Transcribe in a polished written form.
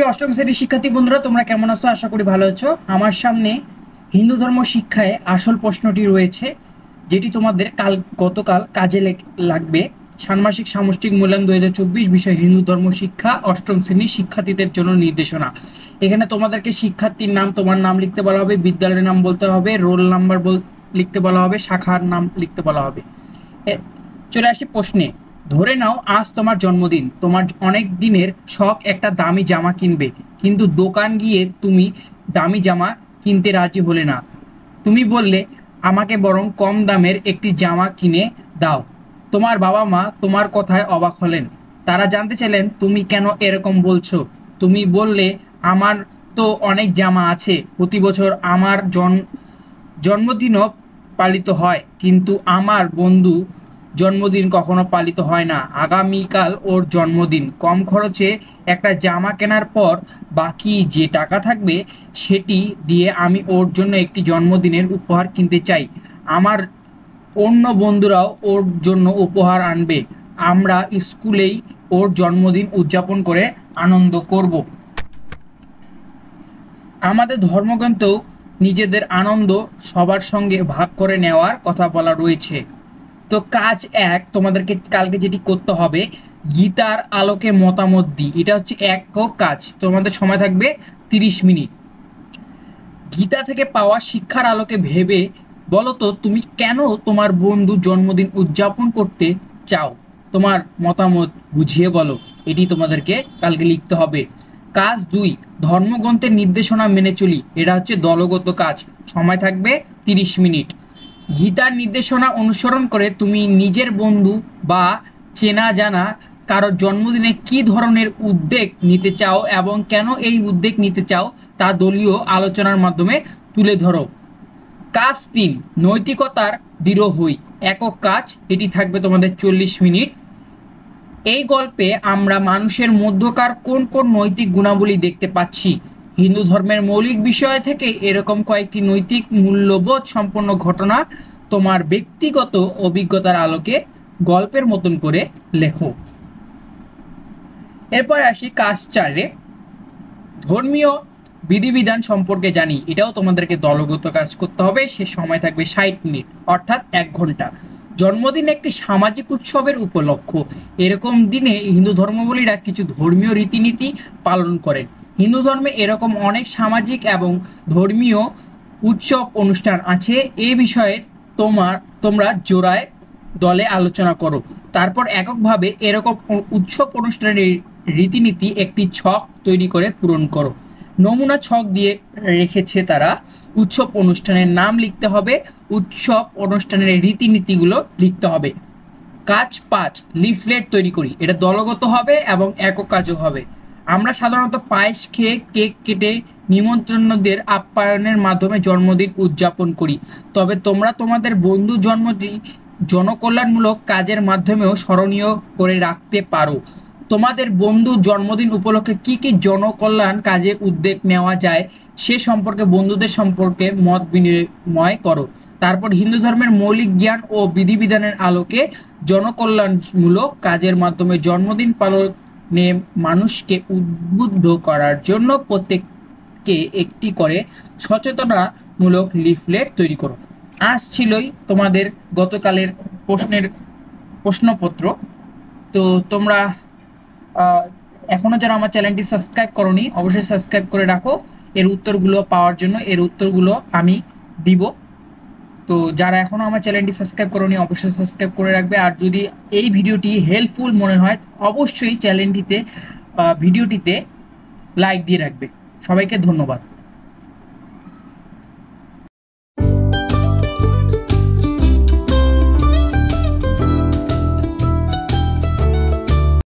প্রিয় অষ্টম শ্রেণীর শিক্ষার্থী বন্ধুরা, তোমরা কেমন আছো? আশা করি ভালো আছো। আমার সামনে হিন্দু ধর্ম শিক্ষায় আসল প্রশ্নটি রয়েছে, যেটি তোমাদের গতকাল কাজে লাগবে। ষান্মাসিক সামষ্টিক মূল্যায়ন 2024 বিষয় হিন্দু ধর্ম শিক্ষা অষ্টম শ্রেণীর শিক্ষার্থীদের জন্য নির্দেশনা। এখানে তোমাদেরকে শিক্ষার্থীর নাম, তোমার নাম লিখতে বলা হবে, বিদ্যালয়ের নাম বলতে হবে, রোল নাম্বার লিখতে বলা হবে, শাখার নাম লিখতে বলা হবে। চলে আসি প্রশ্নে। ধরে নাও আজ তোমার জন্মদিন। তোমার অনেক দিনের শখ একটা দামি জামা কিনবে, কিন্তু দোকান গিয়ে তুমি দামি জামা কিনতে রাজি হলে না। তুমি বললে, আমাকে বরং কম দামের একটি জামা কিনে দাও। তোমার বাবা মা তোমার কথায় অবাক হলেন। তারা জানতে চাইলেন তুমি কেন এরকম বলছো। তুমি বললে, আমার তো অনেক জামা আছে, প্রতি বছর আমার জন্মদিনও পালিত হয়, কিন্তু আমার বন্ধু জন্মদিন কখনো পালিত হয় না। আগামীকাল ওর জন্মদিন, কম খরচে একটা জামা কেনার পর বাকি যে টাকা থাকবে সেটি দিয়ে আমি ওর জন্য একটি জন্মদিনের উপহার কিনতে চাই। আমার অন্য বন্ধুরাও ওর জন্য উপহার আনবে। আমরা স্কুলেই ওর জন্মদিন উদযাপন করে আনন্দ করব। আমাদের ধর্মগ্রন্থেও নিজেদের আনন্দ সবার সঙ্গে ভাগ করে নেওয়ার কথা বলা রয়েছে। তো কাজ এক, তোমাদেরকে কালকে যেটি করতে হবে, গীতার আলোকে মতামত দিই। এটা হচ্ছে একক কাজ। তোমাদের সময় থাকবে 30 মিনিট। গীতা থেকে পাওয়া শিক্ষার আলোকে ভেবে বলো তো, তুমি কেন তোমার বন্ধু জন্মদিন উদযাপন করতে চাও? তোমার মতামত বুঝিয়ে বলো। এটি তোমাদেরকে কালকে লিখতে হবে। কাজ 2, ধর্মগ্রন্থের নির্দেশনা মেনে চলি। এটা হচ্ছে দলগত কাজ। সময় থাকবে 30 মিনিট। গীতার নির্দেশনা অনুসরণ করে তুমি নিজের বন্ধু বা চেনা জানা কারোর জন্মদিনে কি ধরনের উদ্যোগ নিতে চাও এবং কেন এই উদ্যোগ নিতে চাও তা দলীয় আলোচনার মাধ্যমে তুলে ধরো। কাজ 3, নৈতিকতার দৃঢ় হই। একক কাজ। এটি থাকবে তোমাদের 40 মিনিট। এই গল্পে আমরা মানুষের মধ্যকার কোন কোন নৈতিক গুণাবলী দেখতে পাচ্ছি? হিন্দু ধর্মের মৌলিক বিষয় থেকে এরকম কয়েকটি নৈতিক মূল্যবোধ সম্পন্ন ঘটনা তোমার ব্যক্তিগত অভিজ্ঞতার আলোকে গল্পের মতন করে লেখো। এরপর আসি কাজ 4-এ, ধর্মীয় বিধিবিধান সম্পর্কে জানি। এটাও তোমাদেরকে দলগত কাজ করতে হবে। সে সময় থাকবে 60 মিনিট, অর্থাৎ 1 ঘন্টা। জন্মদিন একটি সামাজিক উৎসবের উপলক্ষ। এরকম দিনে হিন্দু ধর্মাবলীরা কিছু ধর্মীয় রীতিনীতি পালন করেন। হিন্দু ধর্মে এরকম অনেক সামাজিক এবং ধর্মীয় উৎসব অনুষ্ঠান আছে। এই বিষয়ে তোমরা জোড়ায় দলে আলোচনা করো। তারপর এককভাবে এরকম উৎসব অনুষ্ঠানের রীতিনীতি একটি ছক তৈরি করে পূরণ করো। নমুনা ছক দিয়ে রেখেছে তারা। উৎসব অনুষ্ঠানের নাম লিখতে হবে, উৎসব অনুষ্ঠানের রীতিনীতিগুলো লিখতে হবে। কাজ 5, লিফলেট তৈরি করি। এটা দলগত হবে এবং একক কাজও হবে। আমরা সাধারণত পায়েস খেয়ে, কেক কেটে নিমন্ত্রণদের আপ্যায়নের মাধ্যমে জন্মদিন উদযাপন করি। তবে তোমরা তোমাদের বন্ধু জন্মদিন জনকল্যাণমূলক কাজের মাধ্যমেও স্মরণীয় করে রাখতে পারো। তোমাদের বন্ধুর জন্মদিন উপলক্ষে কি কি জনকল্যাণ কাজে উদ্যোগ নেওয়া যায় সে সম্পর্কে বন্ধুদের সম্পর্কে মত বিনিময় করো। তারপর হিন্দু ধর্মের মৌলিক জ্ঞান ও বিধিবিধানের আলোকে জনকল্যাণমূলক কাজের মাধ্যমে জন্মদিন পালনে মানুষকে উদ্বুদ্ধ করার জন্য প্রত্যেককে একটি করে সচেতনামূলক লিফলেট তৈরি করো। আজ ছিলই তোমাদের গতকালের প্রশ্নপত্র। তো তোমরা এখনো যারা আমার চ্যানেলটি সাবস্ক্রাইব করোনি, অবশ্যই সাবস্ক্রাইব করে রাখো এর উত্তরগুলো পাওয়ার জন্য। এর উত্তরগুলো আমি দিব। তো যারা এখনো আমার চ্যানেলটি সাবস্ক্রাইব করোনি, অবশ্যই সাবস্ক্রাইব করে রাখবে। আর যদি এই ভিডিওটি হেল্পফুল মনে হয়, অবশ্যই ভিডিওটিতে লাইক দিয়ে রাখবে। সবাইকে ধন্যবাদ।